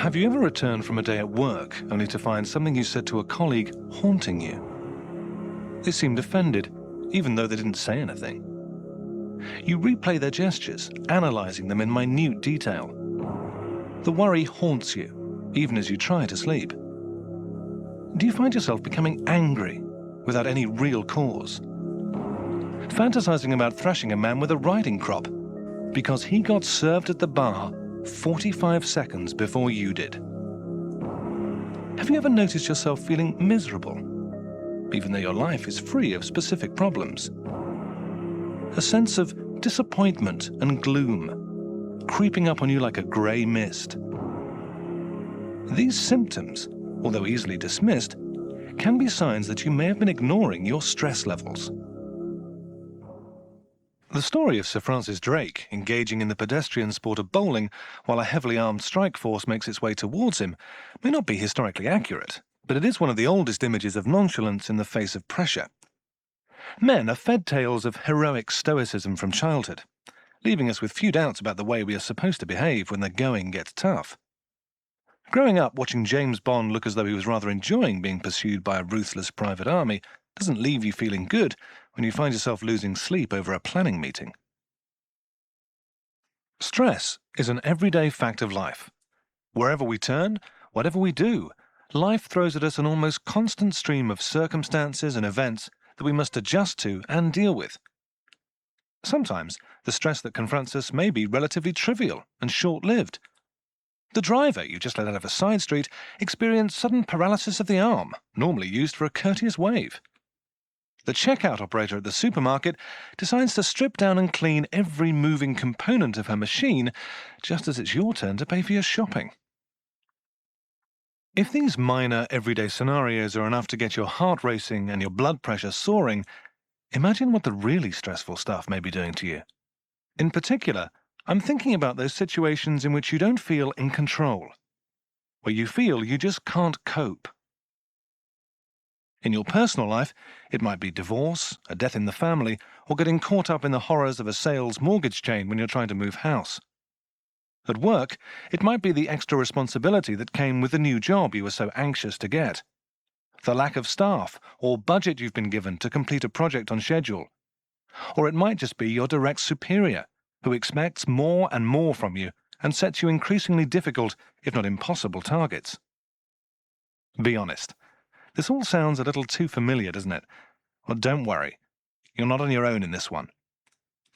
Have you ever returned from a day at work only to find something you said to a colleague haunting you? They seemed offended, even though they didn't say anything. You replay their gestures, analyzing them in minute detail. The worry haunts you, even as you try to sleep. Do you find yourself becoming angry without any real cause? Fantasizing about thrashing a man with a riding crop because he got served at the bar 45 seconds before you did. Have you ever noticed yourself feeling miserable, even though your life is free of specific problems? A sense of disappointment and gloom creeping up on you like a grey mist. These symptoms, although easily dismissed, can be signs that you may have been ignoring your stress levels. The story of Sir Francis Drake engaging in the pedestrian sport of bowling while a heavily armed strike force makes its way towards him may not be historically accurate, but it is one of the oldest images of nonchalance in the face of pressure. Men are fed tales of heroic stoicism from childhood, leaving us with few doubts about the way we are supposed to behave when the going gets tough. Growing up watching James Bond look as though he was rather enjoying being pursued by a ruthless private army doesn't leave you feeling good when you find yourself losing sleep over a planning meeting. Stress is an everyday fact of life. Wherever we turn, whatever we do, life throws at us an almost constant stream of circumstances and events that we must adjust to and deal with. Sometimes the stress that confronts us may be relatively trivial and short-lived. The driver you just let out of a side street experienced sudden paralysis of the arm, normally used for a courteous wave. The checkout operator at the supermarket decides to strip down and clean every moving component of her machine just as it's your turn to pay for your shopping. If these minor everyday scenarios are enough to get your heart racing and your blood pressure soaring, imagine what the really stressful stuff may be doing to you. In particular, I'm thinking about those situations in which you don't feel in control, where you feel you just can't cope. In your personal life, it might be divorce, a death in the family, or getting caught up in the horrors of a sales mortgage chain when you're trying to move house. At work, it might be the extra responsibility that came with the new job you were so anxious to get, the lack of staff or budget you've been given to complete a project on schedule. Or it might just be your direct superior, who expects more and more from you and sets you increasingly difficult, if not impossible, targets. Be honest. This all sounds a little too familiar, doesn't it? Well, don't worry. You're not on your own in this one.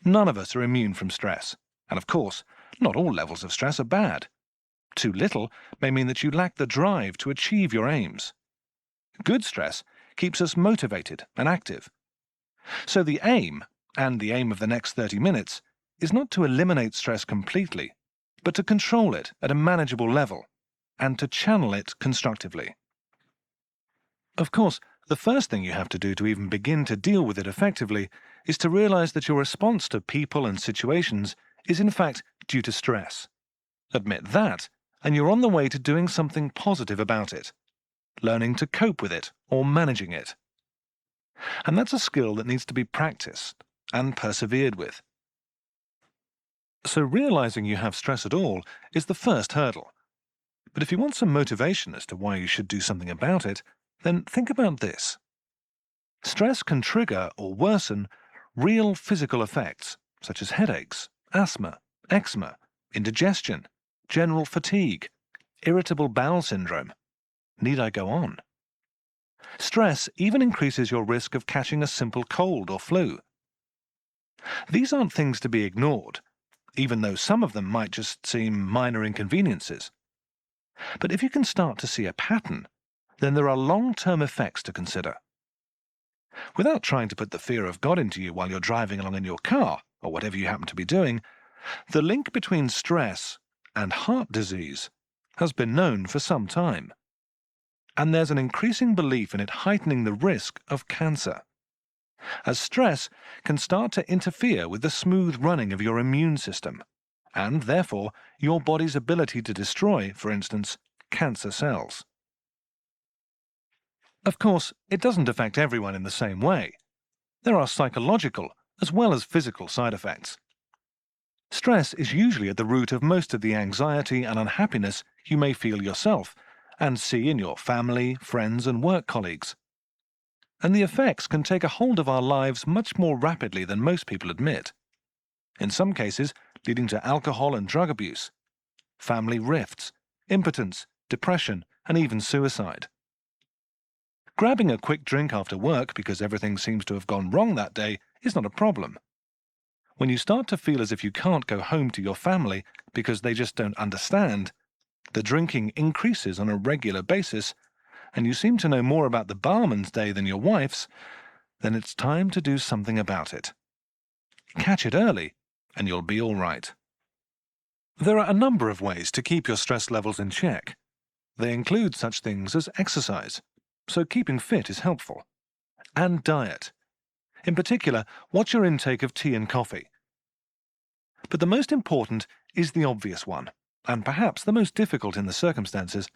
None of us are immune from stress. And of course, not all levels of stress are bad. Too little may mean that you lack the drive to achieve your aims. Good stress keeps us motivated and active. So the aim, and the aim of the next 30 minutes, is not to eliminate stress completely, but to control it at a manageable level, and to channel it constructively. Of course, the first thing you have to do to even begin to deal with it effectively is to realize that your response to people and situations is in fact due to stress. Admit that, and you're on the way to doing something positive about it, learning to cope with it or managing it. And that's a skill that needs to be practiced and persevered with. So realizing you have stress at all is the first hurdle. But if you want some motivation as to why you should do something about it, then think about this. Stress can trigger or worsen real physical effects, such as headaches, asthma, eczema, indigestion, general fatigue, irritable bowel syndrome. Need I go on? Stress even increases your risk of catching a simple cold or flu. These aren't things to be ignored, even though some of them might just seem minor inconveniences. But if you can start to see a pattern, then there are long-term effects to consider. Without trying to put the fear of God into you while you're driving along in your car, or whatever you happen to be doing, the link between stress and heart disease has been known for some time. And there's an increasing belief in it heightening the risk of cancer, as stress can start to interfere with the smooth running of your immune system, and therefore your body's ability to destroy, for instance, cancer cells. Of course, it doesn't affect everyone in the same way. There are psychological as well as physical side effects. Stress is usually at the root of most of the anxiety and unhappiness you may feel yourself and see in your family, friends, and work colleagues. And the effects can take a hold of our lives much more rapidly than most people admit. In some cases, leading to alcohol and drug abuse, family rifts, impotence, depression, and even suicide. Grabbing a quick drink after work because everything seems to have gone wrong that day is not a problem. When you start to feel as if you can't go home to your family because they just don't understand, the drinking increases on a regular basis, and you seem to know more about the barman's day than your wife's, then it's time to do something about it. Catch it early, and you'll be all right. There are a number of ways to keep your stress levels in check. They include such things as exercise, so keeping fit is helpful, and diet. In particular, watch your intake of tea and coffee. But the most important is the obvious one, and perhaps the most difficult in the circumstances: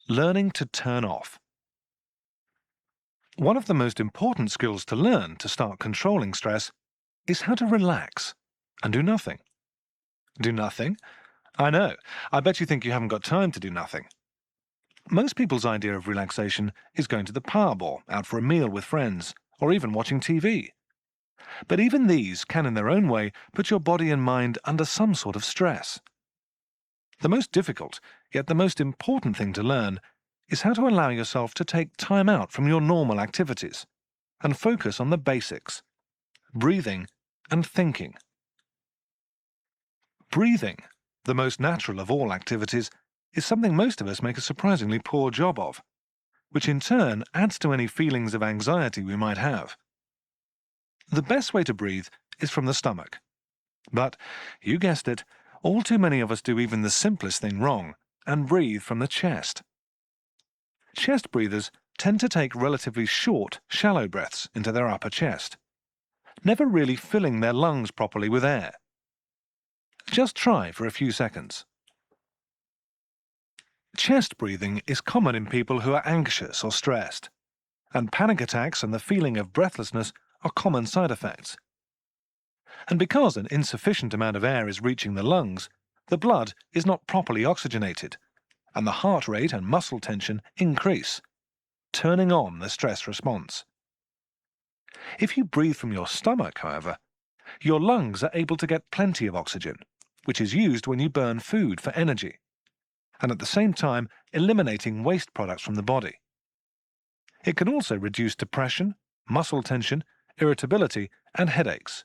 learning to turn off. One of the most important skills to learn to start controlling stress is how to relax and do nothing. Do nothing? I know. I bet you think you haven't got time to do nothing. Most people's idea of relaxation is going to the pub or out for a meal with friends, or even watching TV. But even these can, in their own way, put your body and mind under some sort of stress. The most difficult, yet the most important thing to learn is how to allow yourself to take time out from your normal activities and focus on the basics: breathing and thinking. Breathing, the most natural of all activities, is something most of us make a surprisingly poor job of, which in turn adds to any feelings of anxiety we might have. The best way to breathe is from the stomach. But, you guessed it, all too many of us do even the simplest thing wrong and breathe from the chest. Chest breathers tend to take relatively short, shallow breaths into their upper chest, never really filling their lungs properly with air. Just try for a few seconds. Chest breathing is common in people who are anxious or stressed, and panic attacks and the feeling of breathlessness are common side effects. And because an insufficient amount of air is reaching the lungs, the blood is not properly oxygenated, and the heart rate and muscle tension increase, turning on the stress response. If you breathe from your stomach, however, your lungs are able to get plenty of oxygen, which is used when you burn food for energy, and at the same time eliminating waste products from the body. It can also reduce depression, muscle tension, irritability, and headaches.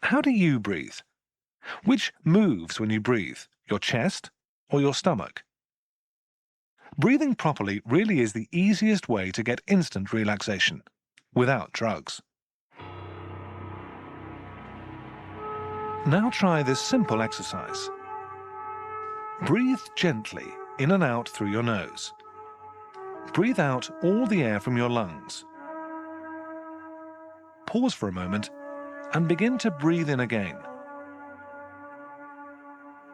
How do you breathe? Which moves when you breathe, your chest or your stomach? Breathing properly really is the easiest way to get instant relaxation, without drugs. Now try this simple exercise. Breathe gently in and out through your nose. Breathe out all the air from your lungs. Pause for a moment and begin to breathe in again.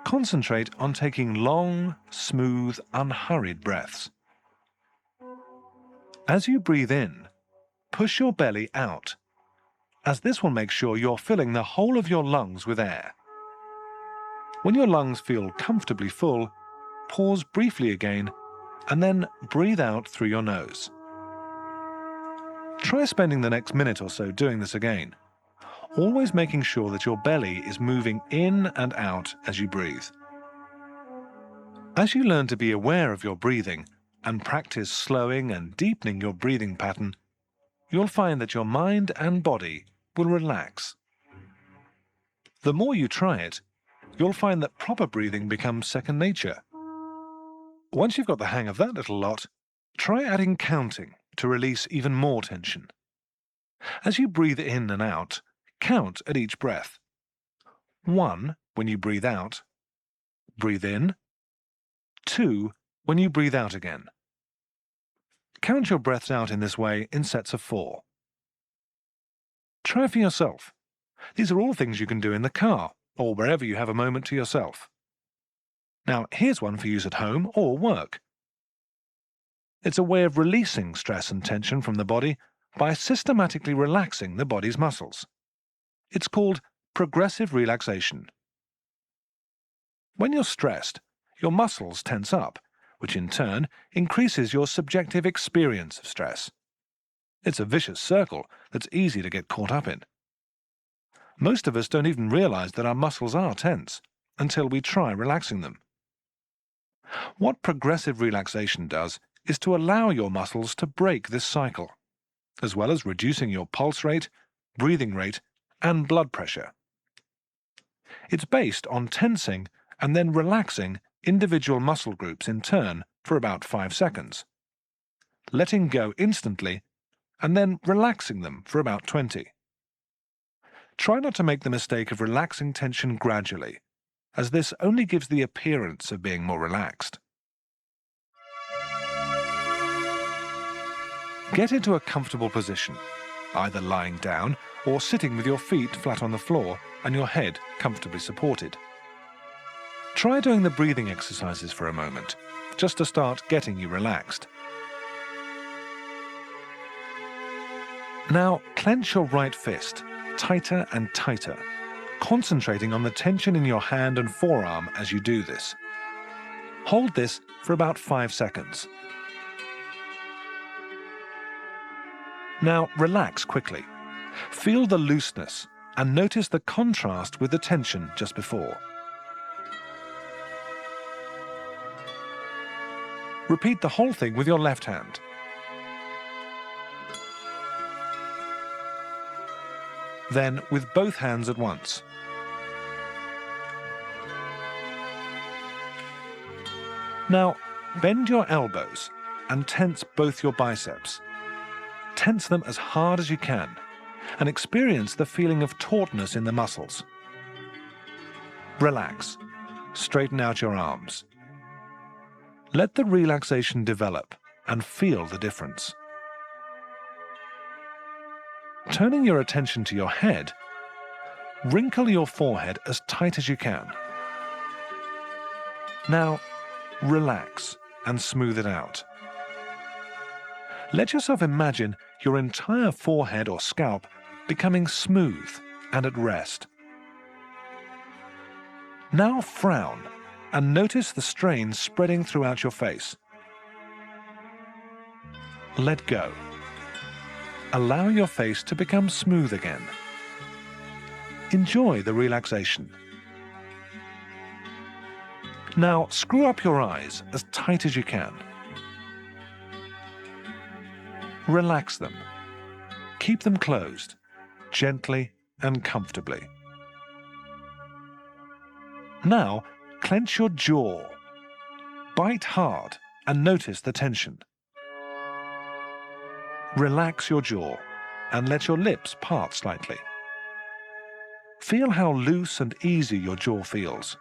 Concentrate on taking long, smooth, unhurried breaths. As you breathe in, push your belly out, as this will make sure you're filling the whole of your lungs with air. When your lungs feel comfortably full, pause briefly again, and then breathe out through your nose. Try spending the next minute or so doing this again, always making sure that your belly is moving in and out as you breathe. As you learn to be aware of your breathing and practice slowing and deepening your breathing pattern, you'll find that your mind and body will relax. The more you try it, you'll find that proper breathing becomes second nature. Once you've got the hang of that little lot, try adding counting to release even more tension. As you breathe in and out, count at each breath. 1 when you breathe out. Breathe in. 2 when you breathe out again. Count your breaths out in this way in sets of 4. Try for yourself. These are all things you can do in the car or wherever you have a moment to yourself. Now, here's one for use at home or work. It's a way of releasing stress and tension from the body by systematically relaxing the body's muscles. It's called progressive relaxation. When you're stressed, your muscles tense up, which in turn increases your subjective experience of stress. It's a vicious circle that's easy to get caught up in. Most of us don't even realize that our muscles are tense until we try relaxing them. What progressive relaxation does is to allow your muscles to break this cycle, as well as reducing your pulse rate, breathing rate, and blood pressure. It's based on tensing and then relaxing individual muscle groups in turn for about 5 seconds, letting go instantly, and then relaxing them for about 20. Try not to make the mistake of relaxing tension gradually, as this only gives the appearance of being more relaxed. Get into a comfortable position, either lying down or sitting with your feet flat on the floor and your head comfortably supported. Try doing the breathing exercises for a moment, just to start getting you relaxed. Now clench your right fist, tighter and tighter, concentrating on the tension in your hand and forearm as you do this. Hold this for about 5 seconds. Now relax quickly. Feel the looseness and notice the contrast with the tension just before. Repeat the whole thing with your left hand. Then with both hands at once. Now bend your elbows and tense both your biceps. Tense them as hard as you can and experience the feeling of tautness in the muscles. Relax. Straighten out your arms. Let the relaxation develop and feel the difference. Turning your attention to your head, wrinkle your forehead as tight as you can. Now, relax and smooth it out. Let yourself imagine your entire forehead or scalp becoming smooth and at rest. Now frown and notice the strain spreading throughout your face. Let go. Allow your face to become smooth again. Enjoy the relaxation. Now screw up your eyes as tight as you can. Relax them. Keep them closed, gently and comfortably. Now clench your jaw. Bite hard and notice the tension. Relax your jaw and let your lips part slightly. Feel how loose and easy your jaw feels.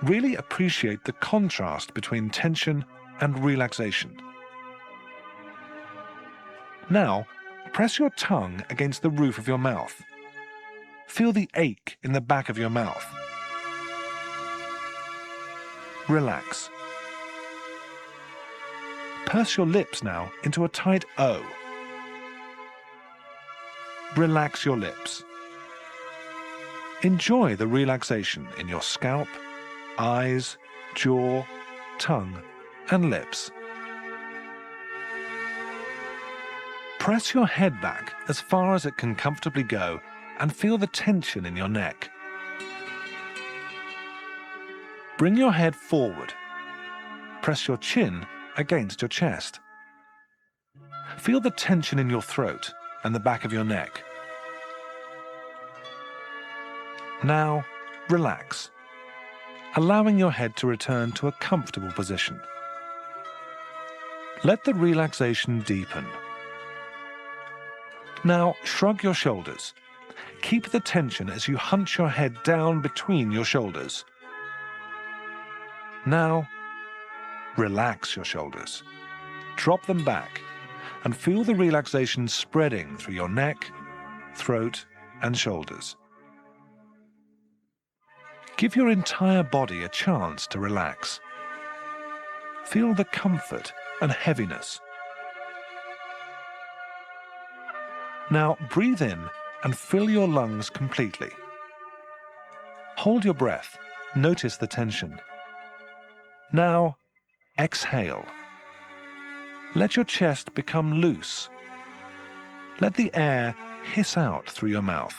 Really appreciate the contrast between tension and relaxation. Now, press your tongue against the roof of your mouth. Feel the ache in the back of your mouth. Relax. Purse your lips now into a tight O. Relax your lips. Enjoy the relaxation in your scalp, eyes, jaw, tongue, and lips. Press your head back as far as it can comfortably go and feel the tension in your neck. Bring your head forward. Press your chin against your chest. Feel the tension in your throat and the back of your neck. Now, relax, allowing your head to return to a comfortable position. Let the relaxation deepen. Now, shrug your shoulders. Keep the tension as you hunch your head down between your shoulders. Now, relax your shoulders. Drop them back and feel the relaxation spreading through your neck, throat, and shoulders. Give your entire body a chance to relax. Feel the comfort and heaviness. Now breathe in and fill your lungs completely, Hold your breath. Notice the tension. Now, exhale. Let your chest become loose. Let the air hiss out through your mouth.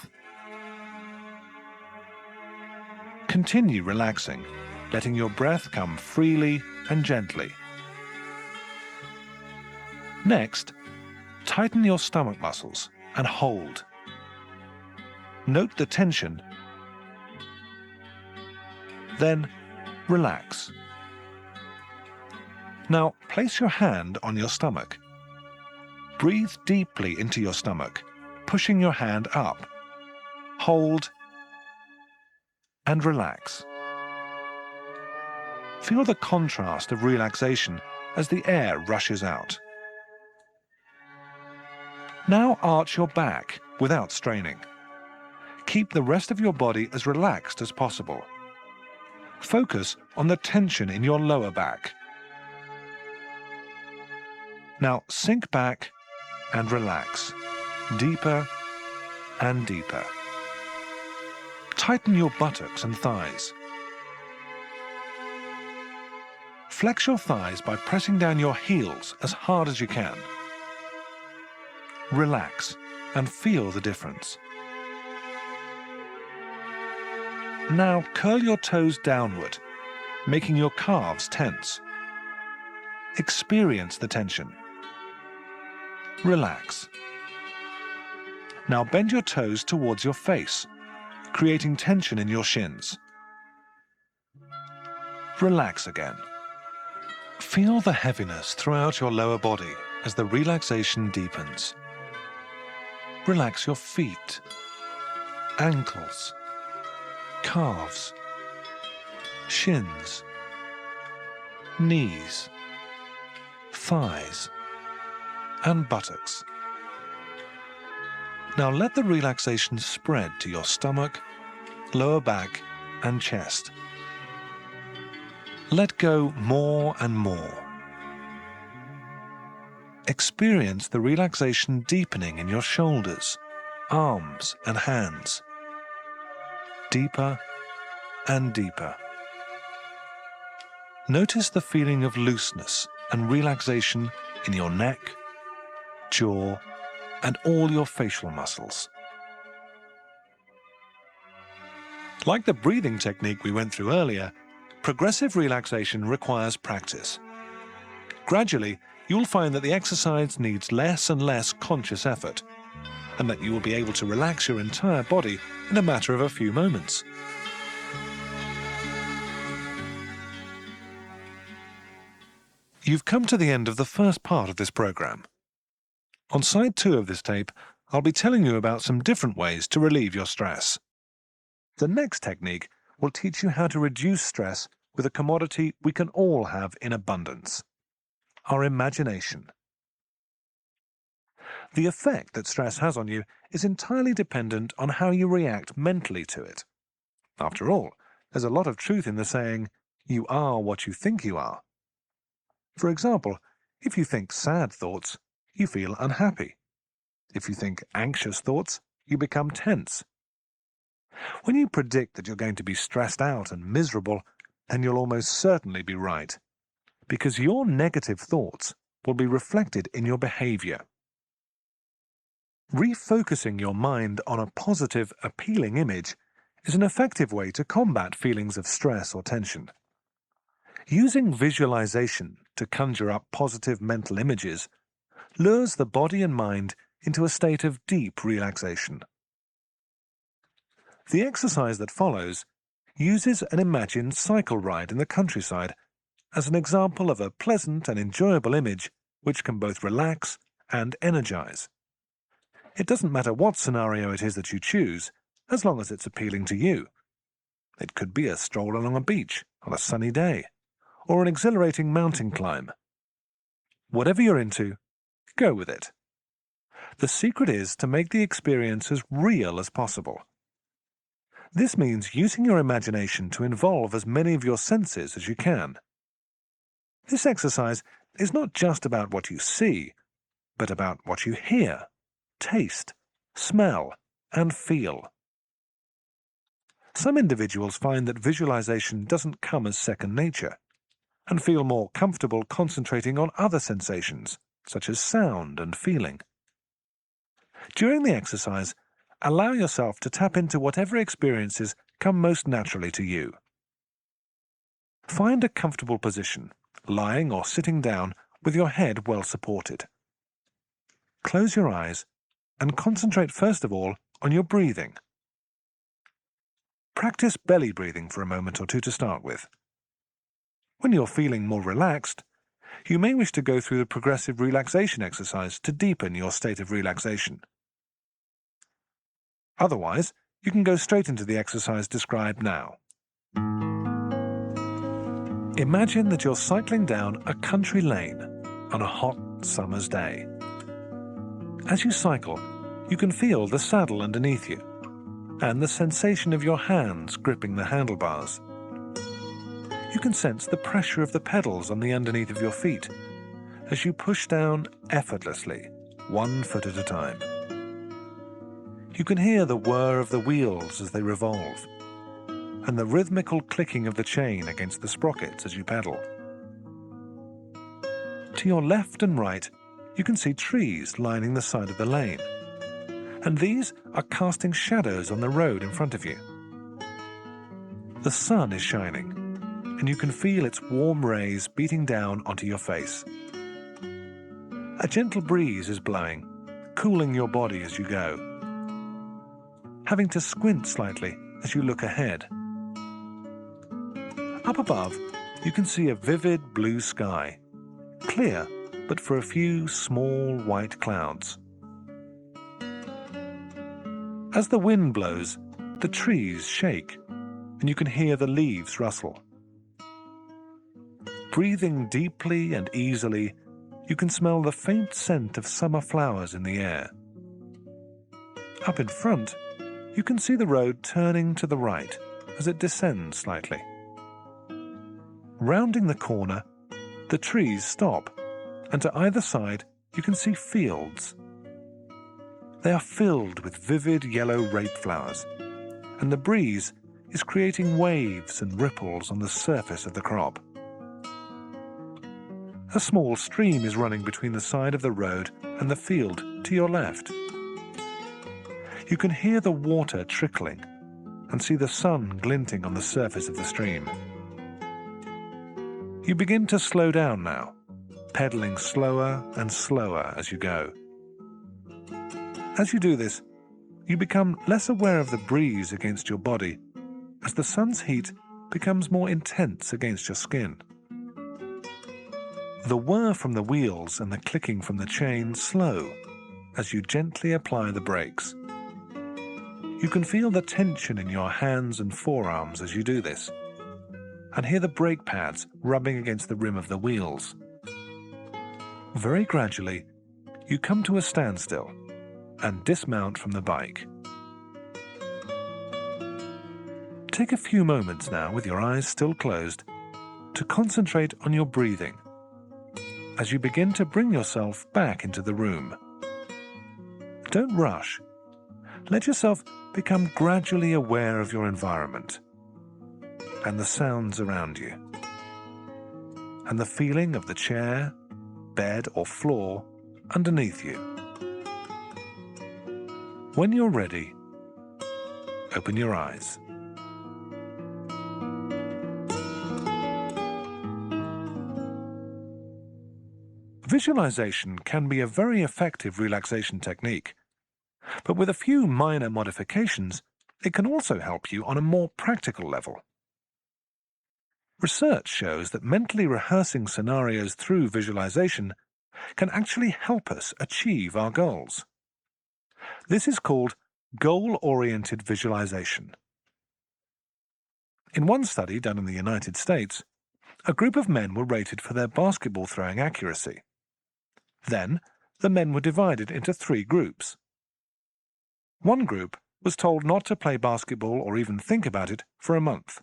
Continue relaxing, letting your breath come freely and gently. Next, tighten your stomach muscles and hold. Note the tension. Then, relax. Now, place your hand on your stomach. Breathe deeply into your stomach, pushing your hand up. Hold and relax. Feel the contrast of relaxation as the air rushes out. Now arch your back without straining. Keep the rest of your body as relaxed as possible. Focus on the tension in your lower back. Now sink back and relax, deeper and deeper. Tighten your buttocks and thighs. Flex your thighs by pressing down your heels as hard as you can. Relax and feel the difference. Now curl your toes downward, making your calves tense. Experience the tension. Relax. Now bend your toes towards your face, creating tension in your shins. Relax again. Feel the heaviness throughout your lower body as the relaxation deepens. Relax your feet, ankles, calves, shins, knees, thighs, and buttocks. Now let the relaxation spread to your stomach, lower back, and chest. Let go more and more. Experience the relaxation deepening in your shoulders, arms, and hands. Deeper and deeper. Notice the feeling of looseness and relaxation in your neck, jaw, and all your facial muscles. Like the breathing technique we went through earlier, progressive relaxation requires practice. Gradually, you'll find that the exercise needs less and less conscious effort, and that you will be able to relax your entire body in a matter of a few moments. You've come to the end of the first part of this program. On side 2 of this tape, I'll be telling you about some different ways to relieve your stress. The next technique will teach you how to reduce stress with a commodity we can all have in abundance: our imagination. The effect that stress has on you is entirely dependent on how you react mentally to it. After all, there's a lot of truth in the saying, "You are what you think you are." For example, if you think sad thoughts, you feel unhappy. If you think anxious thoughts, you become tense. When you predict that you're going to be stressed out and miserable, then you'll almost certainly be right, because your negative thoughts will be reflected in your behavior. Refocusing your mind on a positive, appealing image is an effective way to combat feelings of stress or tension. Using visualization to conjure up positive mental images lures the body and mind into a state of deep relaxation. The exercise that follows uses an imagined cycle ride in the countryside as an example of a pleasant and enjoyable image which can both relax and energize. It doesn't matter what scenario it is that you choose, as long as it's appealing to you. It could be a stroll along a beach on a sunny day, or an exhilarating mountain climb. Whatever you're into, go with it. The secret is to make the experience as real as possible. This means using your imagination to involve as many of your senses as you can. This exercise is not just about what you see, but about what you hear, taste, smell, and feel. Some individuals find that visualization doesn't come as second nature and feel more comfortable concentrating on other sensations, such as sound and feeling. During the exercise, allow yourself to tap into whatever experiences come most naturally to you. Find a comfortable position, lying or sitting down with your head well supported. Close your eyes and concentrate first of all on your breathing. Practice belly breathing for a moment or two to start with. When you're feeling more relaxed, you may wish to go through the progressive relaxation exercise to deepen your state of relaxation. Otherwise, you can go straight into the exercise described now. Imagine that you're cycling down a country lane on a hot summer's day. As you cycle, you can feel the saddle underneath you and the sensation of your hands gripping the handlebars. You can sense the pressure of the pedals on the underneath of your feet as you push down effortlessly, 1 foot at a time. You can hear the whir of the wheels as they revolve and the rhythmical clicking of the chain against the sprockets as you pedal. To your left and right, you can see trees lining the side of the lane, and these are casting shadows on the road in front of you. The sun is shining, and you can feel its warm rays beating down onto your face. A gentle breeze is blowing, cooling your body as you go, having to squint slightly as you look ahead. Up above, you can see a vivid blue sky, clear but for a few small white clouds. As the wind blows, the trees shake, and you can hear the leaves rustle. Breathing deeply and easily, you can smell the faint scent of summer flowers in the air. Up in front, you can see the road turning to the right as it descends slightly. Rounding the corner, the trees stop, and to either side you can see fields. They are filled with vivid yellow rape flowers, and the breeze is creating waves and ripples on the surface of the crop. A small stream is running between the side of the road and the field to your left. You can hear the water trickling and see the sun glinting on the surface of the stream. You begin to slow down now, pedaling slower and slower as you go. As you do this, you become less aware of the breeze against your body as the sun's heat becomes more intense against your skin. The whir from the wheels and the clicking from the chain slow as you gently apply the brakes. You can feel the tension in your hands and forearms as you do this, and hear the brake pads rubbing against the rim of the wheels. Very gradually, you come to a standstill and dismount from the bike. Take a few moments now, with your eyes still closed, to concentrate on your breathing as you begin to bring yourself back into the room. Don't rush. Let yourself become gradually aware of your environment and the sounds around you, and the feeling of the chair, bed, or floor underneath you. When you're ready, open your eyes. Visualization can be a very effective relaxation technique, but with a few minor modifications, it can also help you on a more practical level. Research shows that mentally rehearsing scenarios through visualization can actually help us achieve our goals. This is called goal-oriented visualization. In one study done in the United States, a group of men were rated for their basketball throwing accuracy. Then, the men were divided into 3 groups. One group was told not to play basketball or even think about it for a month.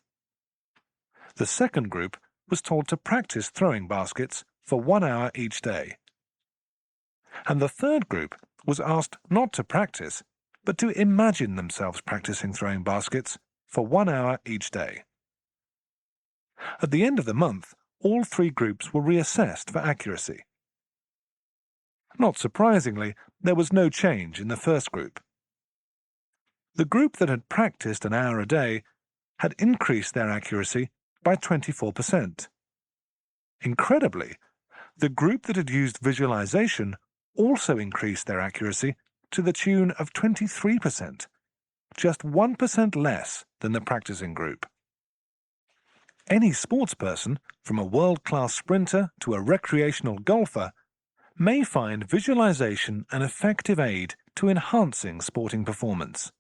The second group was told to practice throwing baskets for 1 hour each day. And the third group was asked not to practice, but to imagine themselves practicing throwing baskets for 1 hour each day. At the end of the month, all 3 groups were reassessed for accuracy. Not surprisingly, there was no change in the first group. The group that had practiced an hour a day had increased their accuracy by 24%. Incredibly, the group that had used visualization also increased their accuracy to the tune of 23%, just 1% less than the practicing group. Any sportsperson, from a world-class sprinter to a recreational golfer, may find visualization an effective aid to enhancing sporting performance.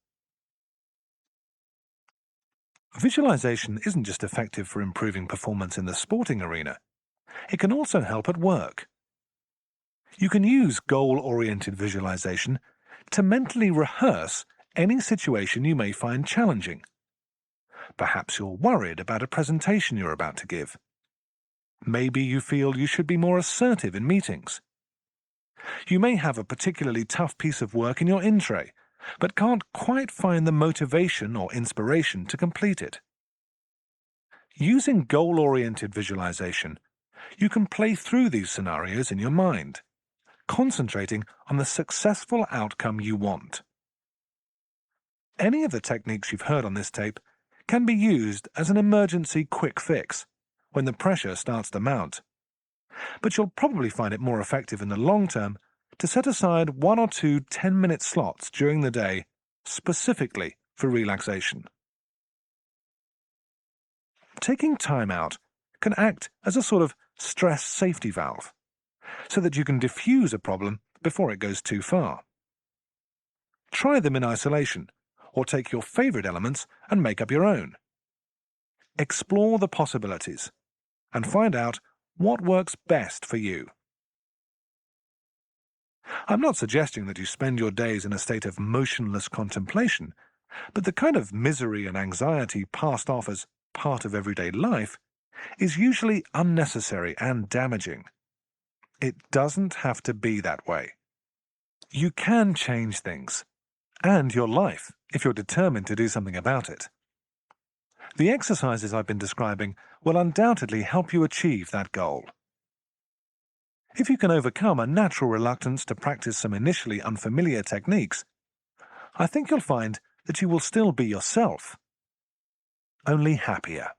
Visualization isn't just effective for improving performance in the sporting arena. It can also help at work. You can use goal-oriented visualization to mentally rehearse any situation you may find challenging. Perhaps you're worried about a presentation you're about to give. Maybe you feel you should be more assertive in meetings. You may have a particularly tough piece of work in your in-tray, but can't quite find the motivation or inspiration to complete it. Using goal-oriented visualization, you can play through these scenarios in your mind, concentrating on the successful outcome you want. Any of the techniques you've heard on this tape can be used as an emergency quick fix when the pressure starts to mount. But you'll probably find it more effective in the long term to set aside 1 or 2 10-minute slots during the day specifically for relaxation. Taking time out can act as a sort of stress safety valve, so that you can diffuse a problem before it goes too far. Try them in isolation, or take your favorite elements and make up your own. Explore the possibilities and find out what works best for you. I'm not suggesting that you spend your days in a state of motionless contemplation, but the kind of misery and anxiety passed off as part of everyday life is usually unnecessary and damaging. It doesn't have to be that way. You can change things, and your life, if you're determined to do something about it. The exercises I've been describing will undoubtedly help you achieve that goal. If you can overcome a natural reluctance to practice some initially unfamiliar techniques, I think you'll find that you will still be yourself, only happier.